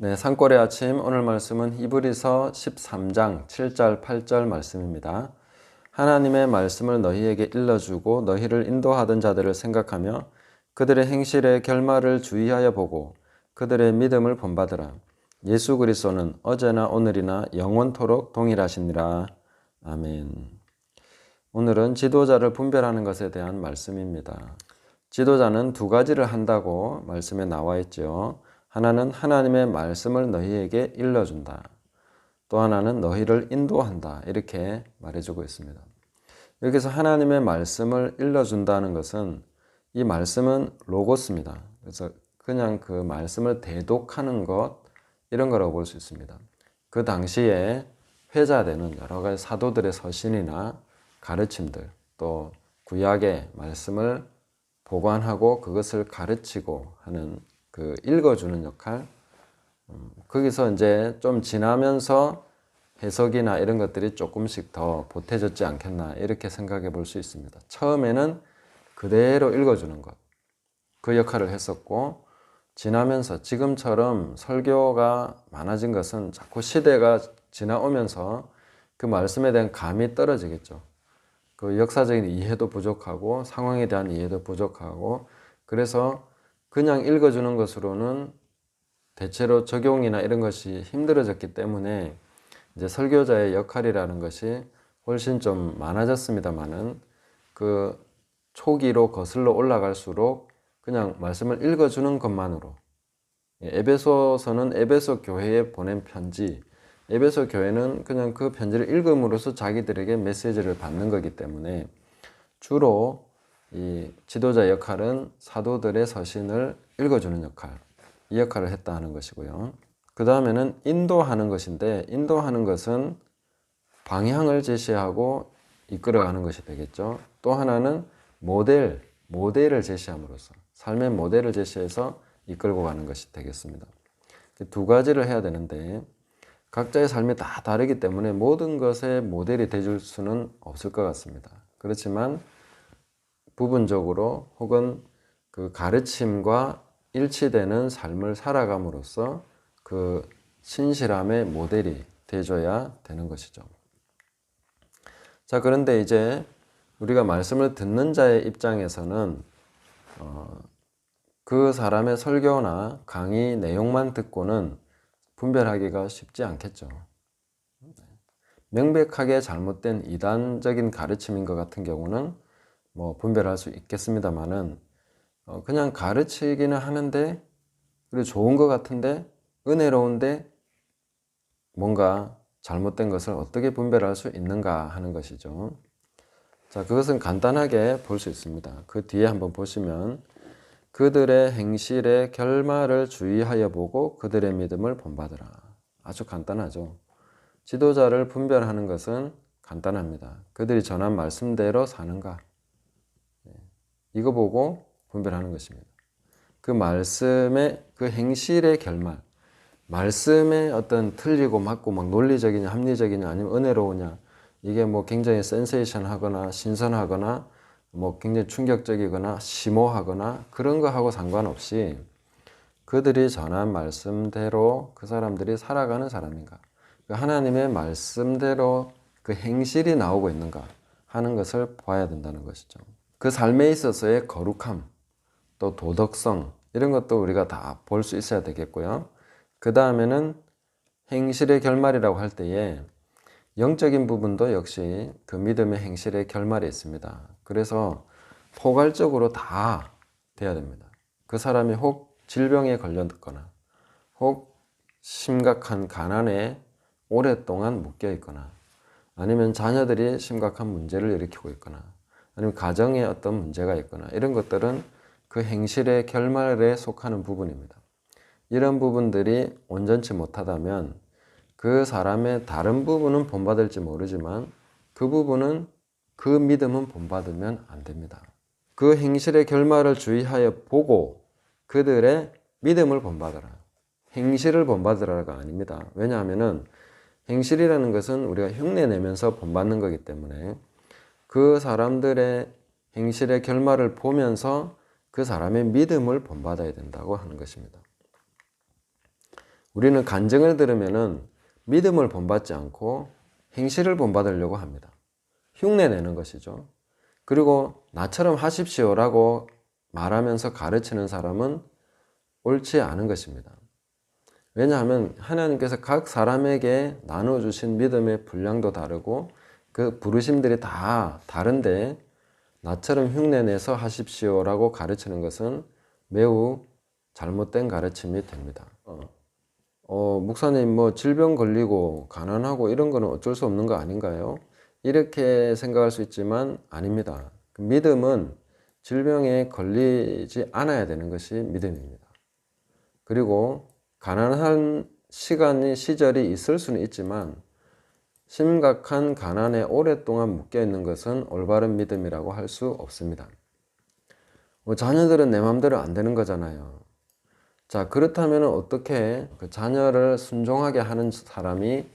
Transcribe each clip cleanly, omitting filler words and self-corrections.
네, 산골의 아침 오늘 말씀은 히브리서 13장 7절 8절 말씀입니다. 하나님의 말씀을 너희에게 일러주고 너희를 인도하던 자들을 생각하며 그들의 행실의 결말을 주의하여 보고 그들의 믿음을 본받으라. 예수 그리스도는 어제나 오늘이나 영원토록 동일하시니라. 아멘. 오늘은 지도자를 분별하는 것에 대한 말씀입니다. 지도자는 두 가지를 한다고 말씀에 나와 있죠. 하나는 하나님의 말씀을 너희에게 일러준다. 또 하나는 너희를 인도한다. 이렇게 말해주고 있습니다. 여기서 하나님의 말씀을 일러준다는 것은 이 말씀은 로고스입니다. 그래서 그냥 그 말씀을 대독하는 것 이런 거라고 볼 수 있습니다. 그 당시에 회자되는 여러 가지 사도들의 서신이나 가르침들 또 구약의 말씀을 보관하고 그것을 가르치고 하는 그 읽어주는 역할, 거기서 이제 좀 지나면서 해석이나 이런 것들이 조금씩 더 보태졌지 않겠나 이렇게 생각해 볼 수 있습니다. 처음에는 그대로 읽어주는 것, 그 역할을 했었고 지나면서 지금처럼 설교가 많아진 것은 자꾸 시대가 지나오면서 그 말씀에 대한 감이 떨어지겠죠. 그 역사적인 이해도 부족하고 상황에 대한 이해도 부족하고 그래서 그냥 읽어주는 것으로는 대체로 적용이나 이런 것이 힘들어졌기 때문에 이제 설교자의 역할이라는 것이 훨씬 좀 많아졌습니다만은 그 초기로 거슬러 올라갈수록 그냥 말씀을 읽어주는 것만으로 에베소서는 에베소 교회에 보낸 편지, 에베소 교회는 그냥 그 편지를 읽음으로써 자기들에게 메시지를 받는 거기 때문에 주로 이 지도자 역할은 사도들의 서신을 읽어주는 역할, 이 역할을 했다 하는 것이고요. 그 다음에는 인도하는 것인데 인도하는 것은 방향을 제시하고 이끌어가는 것이 되겠죠. 또 하나는 모델을 제시함으로써 삶의 모델을 제시해서 이끌고 가는 것이 되겠습니다. 두 가지를 해야 되는데 각자의 삶이 다 다르기 때문에 모든 것의 모델이 되줄 수는 없을 것 같습니다. 그렇지만 부분적으로 혹은 그 가르침과 일치되는 삶을 살아감으로써 그 신실함의 모델이 되줘야 되는 것이죠. 자, 그런데 이제 우리가 말씀을 듣는 자의 입장에서는 그 사람의 설교나 강의 내용만 듣고는 분별하기가 쉽지 않겠죠. 명백하게 잘못된 이단적인 가르침인 것 같은 경우는 뭐 분별할 수 있겠습니다만은 그냥 가르치기는 하는데 그리고 좋은 것 같은데 은혜로운데 뭔가 잘못된 것을 어떻게 분별할 수 있는가 하는 것이죠. 자, 그것은 간단하게 볼 수 있습니다. 그 뒤에 한번 보시면 그들의 행실의 결말을 주의하여 보고 그들의 믿음을 본받으라. 아주 간단하죠. 지도자를 분별하는 것은 간단합니다. 그들이 전한 말씀대로 사는가? 이거 보고 분별하는 것입니다. 그 말씀의 그 행실의 결말, 말씀의 어떤 틀리고 맞고 막 논리적이냐 합리적이냐 아니면 은혜로우냐 이게 뭐 굉장히 센세이션하거나 신선하거나 뭐 굉장히 충격적이거나 심오하거나 그런 거하고 상관없이 그들이 전한 말씀대로 그 사람들이 살아가는 사람인가, 그 하나님의 말씀대로 그 행실이 나오고 있는가 하는 것을 봐야 된다는 것이죠. 그 삶에 있어서의 거룩함 또 도덕성 이런 것도 우리가 다 볼 수 있어야 되겠고요. 그 다음에는 행실의 결말이라고 할 때에 영적인 부분도 역시 그 믿음의 행실의 결말이 있습니다. 그래서 포괄적으로 다 돼야 됩니다. 그 사람이 혹 질병에 걸렸거나 혹 심각한 가난에 오랫동안 묶여 있거나 아니면 자녀들이 심각한 문제를 일으키고 있거나 아니면 가정에 어떤 문제가 있거나 이런 것들은 그 행실의 결말에 속하는 부분입니다. 이런 부분들이 온전치 못하다면 그 사람의 다른 부분은 본받을지 모르지만 그 부분은 그 믿음은 본받으면 안 됩니다. 그 행실의 결말을 주의하여 보고 그들의 믿음을 본받으라. 행실을 본받으라가 아닙니다. 왜냐하면 행실이라는 것은 우리가 흉내내면서 본받는 거기 때문에 그 사람들의 행실의 결말을 보면서 그 사람의 믿음을 본받아야 된다고 하는 것입니다. 우리는 간증을 들으면은 믿음을 본받지 않고 행실을 본받으려고 합니다. 흉내 내는 것이죠. 그리고 나처럼 하십시오라고 말하면서 가르치는 사람은 옳지 않은 것입니다. 왜냐하면 하나님께서 각 사람에게 나눠주신 믿음의 분량도 다르고 그 부르심들이 다 다른데 나처럼 흉내내서 하십시오라고 가르치는 것은 매우 잘못된 가르침이 됩니다. 목사님 뭐 질병 걸리고 가난하고 이런 거는 어쩔 수 없는 거 아닌가요? 이렇게 생각할 수 있지만 아닙니다. 믿음은 질병에 걸리지 않아야 되는 것이 믿음입니다. 그리고 가난한 시절이 있을 수는 있지만 심각한 가난에 오랫동안 묶여 있는 것은 올바른 믿음이라고 할 수 없습니다. 자녀들은 내 마음대로 안 되는 거잖아요. 자, 그렇다면 어떻게 그 자녀를 순종하게 하는 사람이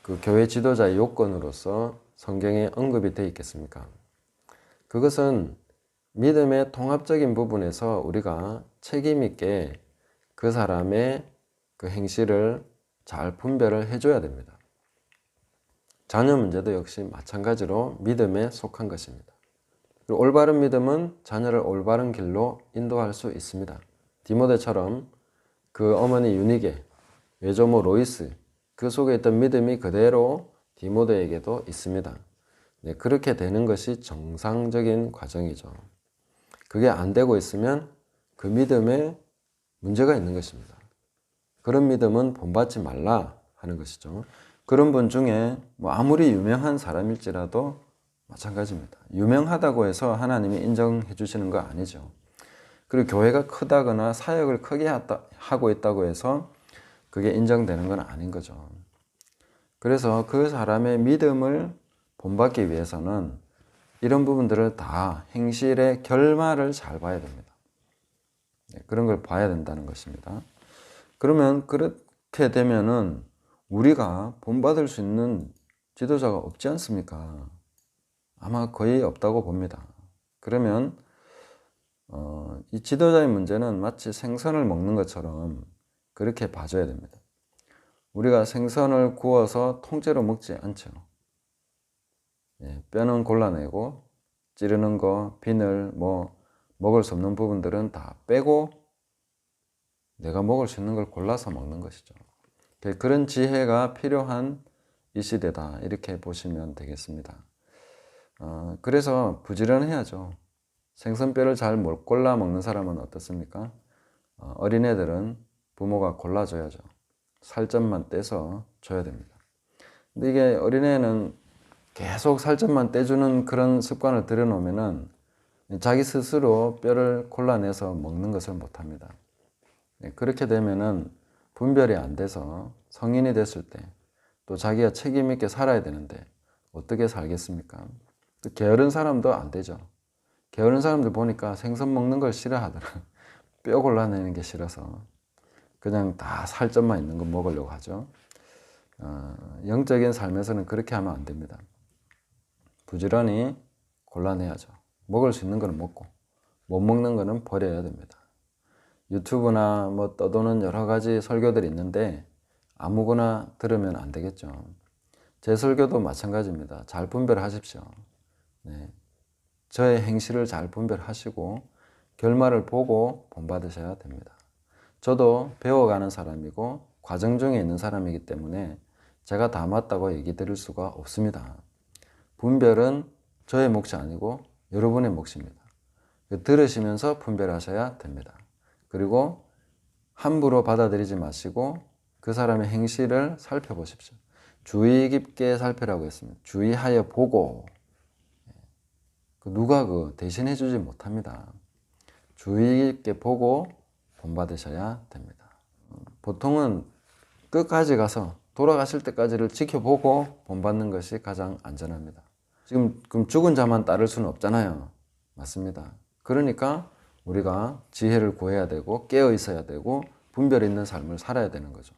그 교회 지도자의 요건으로서 성경에 언급이 되어 있겠습니까? 그것은 믿음의 통합적인 부분에서 우리가 책임 있게 그 사람의 그 행실을 잘 분별을 해줘야 됩니다. 자녀 문제도 역시 마찬가지로 믿음에 속한 것입니다. 그리고 올바른 믿음은 자녀를 올바른 길로 인도할 수 있습니다. 디모데처럼 그 어머니 유니게, 외조모 로이스, 그 속에 있던 믿음이 그대로 디모데에게도 있습니다. 네, 그렇게 되는 것이 정상적인 과정이죠. 그게 안 되고 있으면 그 믿음에 문제가 있는 것입니다. 그런 믿음은 본받지 말라 하는 것이죠. 그런 분 중에 뭐 아무리 유명한 사람일지라도 마찬가지입니다. 유명하다고 해서 하나님이 인정해 주시는 거 아니죠. 그리고 교회가 크다거나 사역을 크게 하고 있다고 해서 그게 인정되는 건 아닌 거죠. 그래서 그 사람의 믿음을 본받기 위해서는 이런 부분들을 다 행실의 결말을 잘 봐야 됩니다. 그런 걸 봐야 된다는 것입니다. 그러면 그렇게 되면은 우리가 본받을 수 있는 지도자가 없지 않습니까? 아마 거의 없다고 봅니다. 그러면 이 지도자의 문제는 마치 생선을 먹는 것처럼 그렇게 봐줘야 됩니다. 우리가 생선을 구워서 통째로 먹지 않죠. 뼈는 골라내고 찌르는 거, 비늘, 먹을 수 없는 부분들은 다 빼고 내가 먹을 수 있는 걸 골라서 먹는 것이죠. 그런 지혜가 필요한 이 시대다, 이렇게 보시면 되겠습니다. 그래서 부지런해야죠. 생선뼈를 잘 못 골라 먹는 사람은 어떻습니까? 어린애들은 부모가 골라줘야죠. 살점만 떼서 줘야 됩니다. 근데 이게 어린애는 계속 살점만 떼주는 그런 습관을 들여놓으면은 자기 스스로 뼈를 골라내서 먹는 것을 못합니다. 그렇게 되면은 분별이 안 돼서 성인이 됐을 때 또 자기가 책임 있게 살아야 되는데 어떻게 살겠습니까? 또 게으른 사람도 안 되죠. 게으른 사람들 보니까 생선 먹는 걸 싫어하더라. 뼈 골라내는 게 싫어서 그냥 다 살점만 있는 거 먹으려고 하죠. 영적인 삶에서는 그렇게 하면 안 됩니다. 부지런히 골라내야죠. 먹을 수 있는 거는 먹고 못 먹는 거는 버려야 됩니다. 유튜브나 떠도는 여러 가지 설교들이 있는데 아무거나 들으면 안 되겠죠. 제 설교도 마찬가지입니다. 잘 분별하십시오. 네. 저의 행실을 잘 분별하시고 결말을 보고 본받으셔야 됩니다. 저도 배워가는 사람이고 과정 중에 있는 사람이기 때문에 제가 다 맞다고 얘기 드릴 수가 없습니다. 분별은 저의 몫이 아니고 여러분의 몫입니다. 들으시면서 분별하셔야 됩니다. 그리고 함부로 받아들이지 마시고 그 사람의 행실을 살펴보십시오. 주의 깊게 살펴라고 했습니다. 주의하여 보고. 누가 대신해 주지 못합니다. 주의 깊게 보고 본받으셔야 됩니다. 보통은 끝까지 가서 돌아가실 때까지를 지켜보고 본받는 것이 가장 안전합니다. 그럼 죽은 자만 따를 수는 없잖아요. 맞습니다. 그러니까 우리가 지혜를 구해야 되고 깨어 있어야 되고 분별 있는 삶을 살아야 되는 거죠.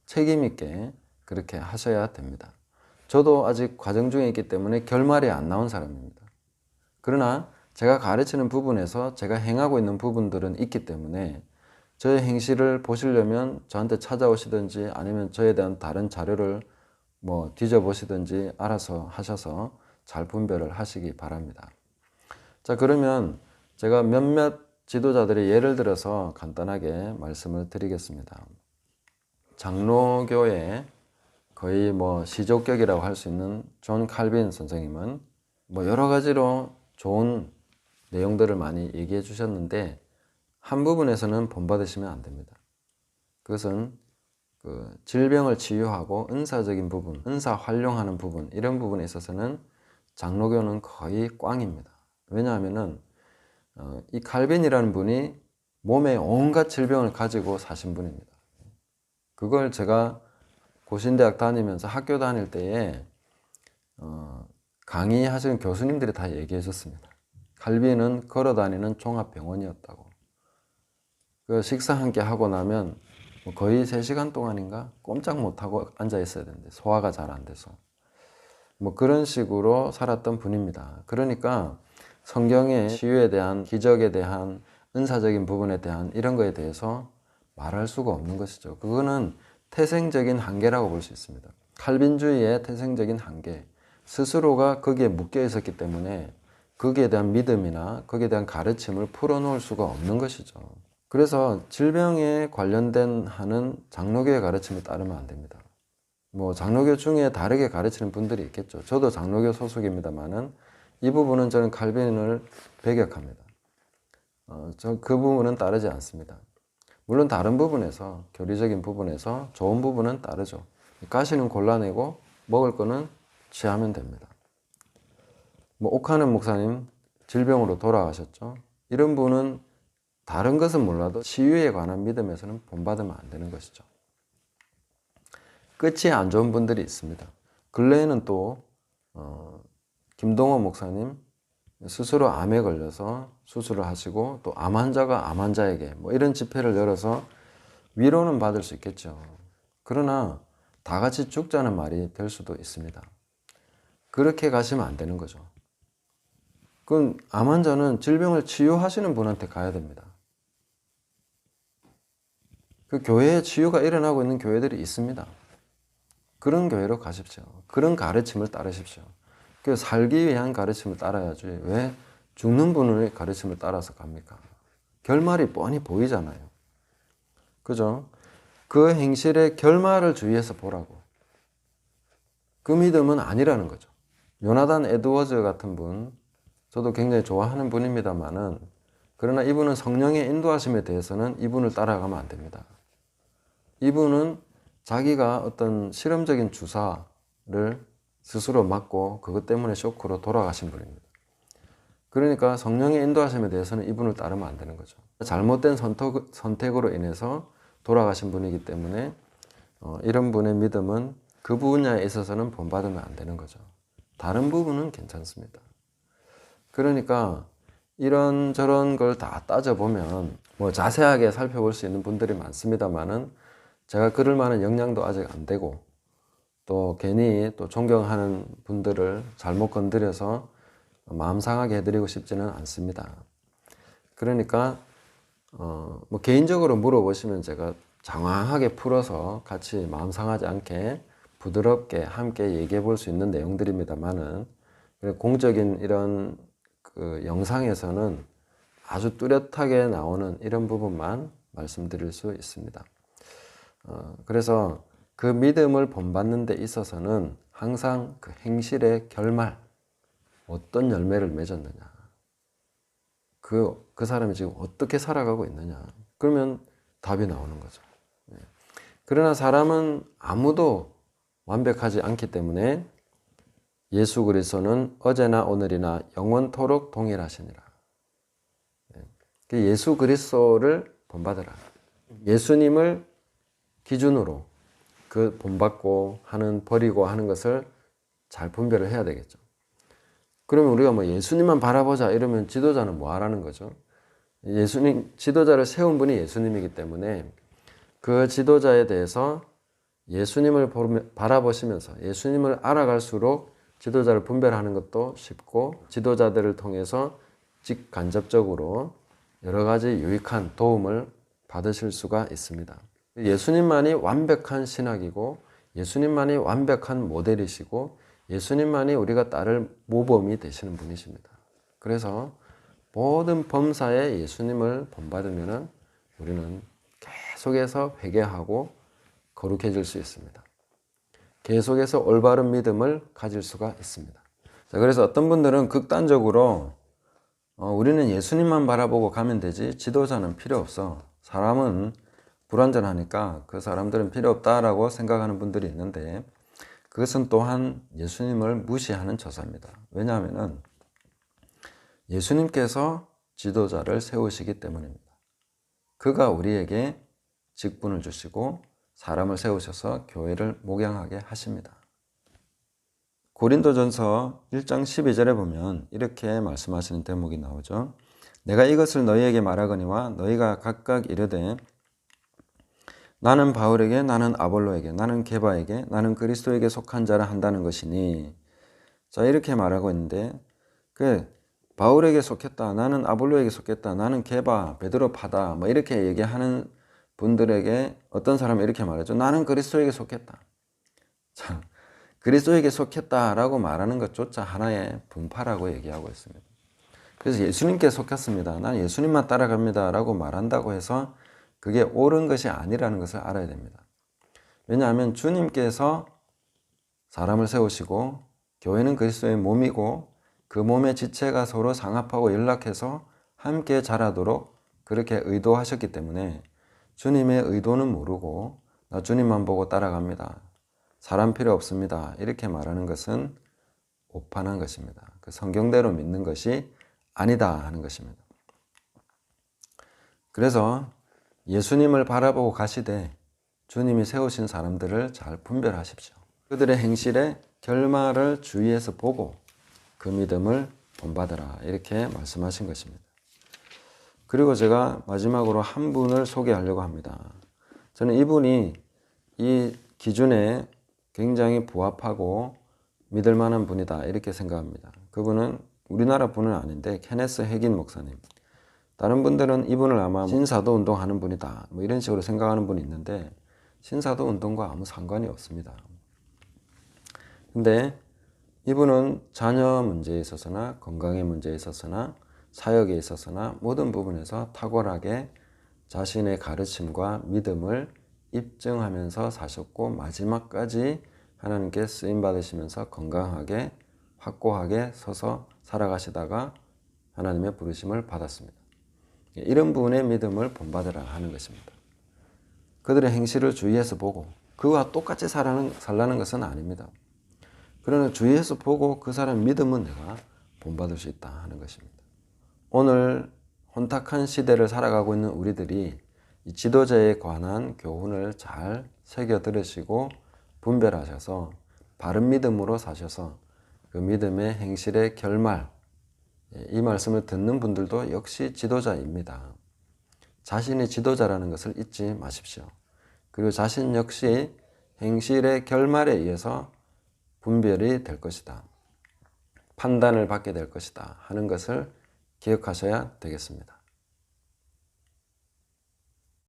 책임 있게 그렇게 하셔야 됩니다. 저도 아직 과정 중에 있기 때문에 결말이 안 나온 사람입니다. 그러나 제가 가르치는 부분에서 제가 행하고 있는 부분들은 있기 때문에 저의 행실을 보시려면 저한테 찾아오시든지 아니면 저에 대한 다른 자료를 뭐 뒤져보시든지 알아서 하셔서 잘 분별을 하시기 바랍니다. 자, 그러면 제가 몇몇 지도자들의 예를 들어서 간단하게 말씀을 드리겠습니다. 장로교의 거의 뭐 시조격이라고 할 수 있는 존 칼빈 선생님은 뭐 여러 가지로 좋은 내용들을 많이 얘기해 주셨는데 한 부분에서는 본받으시면 안 됩니다. 그것은 그 질병을 치유하고 은사적인 부분, 은사 활용하는 부분, 이런 부분에 있어서는 장로교는 거의 꽝입니다. 왜냐하면은 이 칼빈이라는 분이 몸에 온갖 질병을 가지고 사신 분입니다. 그걸 제가 고신대학 다니면서 학교 다닐 때에 강의하시는 교수님들이 다 얘기해 줬습니다. 칼빈은 걸어다니는 종합병원이었다고. 그 식사 함께 하고 나면 거의 3시간 동안인가 꼼짝 못하고 앉아 있어야 되는데 소화가 잘 안 돼서 뭐 그런 식으로 살았던 분입니다. 그러니까 성경의 치유에 대한, 기적에 대한, 은사적인 부분에 대한 이런 거에 대해서 말할 수가 없는 것이죠. 그거는 태생적인 한계라고 볼 수 있습니다. 칼빈주의의 태생적인 한계, 스스로가 거기에 묶여 있었기 때문에 거기에 대한 믿음이나 거기에 대한 가르침을 풀어놓을 수가 없는 것이죠. 그래서 질병에 관련된 하는 장로교의 가르침을 따르면 안 됩니다. 뭐 장로교 중에 다르게 가르치는 분들이 있겠죠. 저도 장로교 소속입니다만은 이 부분은 저는 칼빈을 배격합니다. 그 부분은 따르지 않습니다. 물론 다른 부분에서, 교리적인 부분에서 좋은 부분은 따르죠. 가시는 골라내고 먹을 거는 취하면 됩니다. 뭐 옥하는 목사님 질병으로 돌아가셨죠. 이런 분은 다른 것은 몰라도 치유에 관한 믿음에서는 본받으면 안 되는 것이죠. 끝이 안 좋은 분들이 있습니다. 근래에는 또 김동호 목사님 스스로 암에 걸려서 수술을 하시고 또 암 환자가 암 환자에게 뭐 이런 집회를 열어서 위로는 받을 수 있겠죠. 그러나 다 같이 죽자는 말이 될 수도 있습니다. 그렇게 가시면 안 되는 거죠. 그건 암 환자는 질병을 치유하시는 분한테 가야 됩니다. 그 교회에 치유가 일어나고 있는 교회들이 있습니다. 그런 교회로 가십시오. 그런 가르침을 따르십시오. 그 살기 위한 가르침을 따라야지 왜 죽는 분의 가르침을 따라서 갑니까? 결말이 뻔히 보이잖아요. 그죠? 그 행실의 결말을 주의해서 보라고. 그 믿음은 아니라는 거죠. 요나단 에드워즈 같은 분, 저도 굉장히 좋아하는 분입니다만은 그러나 이분은 성령의 인도하심에 대해서는 이분을 따라가면 안 됩니다. 이분은 자기가 어떤 실험적인 주사를 스스로 맞고 그것 때문에 쇼크로 돌아가신 분입니다. 그러니까 성령의 인도하심에 대해서는 이분을 따르면 안 되는 거죠. 잘못된 선택으로 인해서 돌아가신 분이기 때문에 이런 분의 믿음은 그 분야에 있어서는 본받으면 안 되는 거죠. 다른 부분은 괜찮습니다. 그러니까 이런저런 걸 다 따져보면 뭐 자세하게 살펴볼 수 있는 분들이 많습니다만은 제가 그럴 만한 역량도 아직 안 되고 또 괜히 또 존경하는 분들을 잘못 건드려서 마음 상하게 해드리고 싶지는 않습니다. 그러니까 뭐 개인적으로 물어보시면 제가 장황하게 풀어서 같이 마음 상하지 않게 부드럽게 함께 얘기해 볼 수 있는 내용들입니다만은 공적인 이런 그 영상에서는 아주 뚜렷하게 나오는 이런 부분만 말씀드릴 수 있습니다. 그래서 그 믿음을 본받는 데 있어서는 항상 그 행실의 결말, 어떤 열매를 맺었느냐, 그 사람이 지금 어떻게 살아가고 있느냐, 그러면 답이 나오는 거죠. 그러나 사람은 아무도 완벽하지 않기 때문에 예수 그리스도는 어제나 오늘이나 영원토록 동일하시니라. 예수 그리스도를 본받으라. 예수님을 기준으로 그 본받고 하는, 버리고 하는 것을 잘 분별을 해야 되겠죠. 그러면 우리가 뭐 예수님만 바라보자 이러면 지도자는 뭐 하라는 거죠? 예수님, 지도자를 세운 분이 예수님이기 때문에 그 지도자에 대해서 예수님을 바라보시면서 예수님을 알아갈수록 지도자를 분별하는 것도 쉽고 지도자들을 통해서 직간접적으로 여러 가지 유익한 도움을 받으실 수가 있습니다. 예수님만이 완벽한 신학이고 예수님만이 완벽한 모델이시고 예수님만이 우리가 따를 모범이 되시는 분이십니다. 그래서 모든 범사에 예수님을 본받으면 우리는 계속해서 회개하고 거룩해질 수 있습니다. 계속해서 올바른 믿음을 가질 수가 있습니다. 자, 그래서 어떤 분들은 극단적으로 우리는 예수님만 바라보고 가면 되지 지도자는 필요 없어. 사람은 불완전하니까 그 사람들은 필요 없다라고 생각하는 분들이 있는데 그것은 또한 예수님을 무시하는 처사입니다. 왜냐하면 예수님께서 지도자를 세우시기 때문입니다. 그가 우리에게 직분을 주시고 사람을 세우셔서 교회를 목양하게 하십니다. 고린도전서 1장 12절에 보면 이렇게 말씀하시는 대목이 나오죠. 내가 이것을 너희에게 말하거니와 너희가 각각 이르되 나는 바울에게 나는 아볼로에게 나는 게바에게 나는 그리스도에게 속한 자라 한다는 것이니 자 이렇게 말하고 있는데 바울에게 속했다 나는 아볼로에게 속했다 나는 게바 베드로파다 뭐 이렇게 얘기하는 분들에게 어떤 사람이 이렇게 말하죠. 나는 그리스도에게 속했다. 자, 그리스도에게 속했다라고 말하는 것조차 하나의 분파라고 얘기하고 있습니다. 그래서 예수님께 속했습니다. 나는 예수님만 따라갑니다 라고 말한다고 해서 그게 옳은 것이 아니라는 것을 알아야 됩니다. 왜냐하면 주님께서 사람을 세우시고 교회는 그리스도의 몸이고 그 몸의 지체가 서로 상합하고 연락해서 함께 자라도록 그렇게 의도하셨기 때문에 주님의 의도는 모르고 나 주님만 보고 따라갑니다. 사람 필요 없습니다. 이렇게 말하는 것은 오판한 것입니다. 그 성경대로 믿는 것이 아니다 하는 것입니다. 그래서 예수님을 바라보고 가시되 주님이 세우신 사람들을 잘 분별하십시오. 그들의 행실의 결말을 주위에서 보고 그 믿음을 본받으라 이렇게 말씀하신 것입니다. 그리고 제가 마지막으로 한 분을 소개하려고 합니다. 저는 이분이 이 기준에 굉장히 부합하고 믿을 만한 분이다 이렇게 생각합니다. 그분은 우리나라 분은 아닌데 케네스 해긴 목사님. 다른 분들은 이분을 아마 신사도 운동하는 분이다 뭐 이런 식으로 생각하는 분이 있는데 신사도 운동과 아무 상관이 없습니다. 근데 이분은 자녀 문제에 있어서나 건강의 문제에 있어서나 사역에 있어서나 모든 부분에서 탁월하게 자신의 가르침과 믿음을 입증하면서 사셨고 마지막까지 하나님께 쓰임 받으시면서 건강하게 확고하게 서서 살아가시다가 하나님의 부르심을 받았습니다. 이런 분의 믿음을 본받으라 하는 것입니다. 그들의 행실을 주위에서 보고 그와 똑같이 살라는 것은 아닙니다. 그러나 주위에서 보고 그 사람 믿음은 내가 본받을 수 있다 하는 것입니다. 오늘 혼탁한 시대를 살아가고 있는 우리들이 이 지도자에 관한 교훈을 잘 새겨 들으시고 분별하셔서 바른 믿음으로 사셔서 그 믿음의 행실의 결말, 이 말씀을 듣는 분들도 역시 지도자입니다. 자신이 지도자라는 것을 잊지 마십시오. 그리고 자신 역시 행실의 결말에 의해서 분별이 될 것이다. 판단을 받게 될 것이다 하는 것을 기억하셔야 되겠습니다.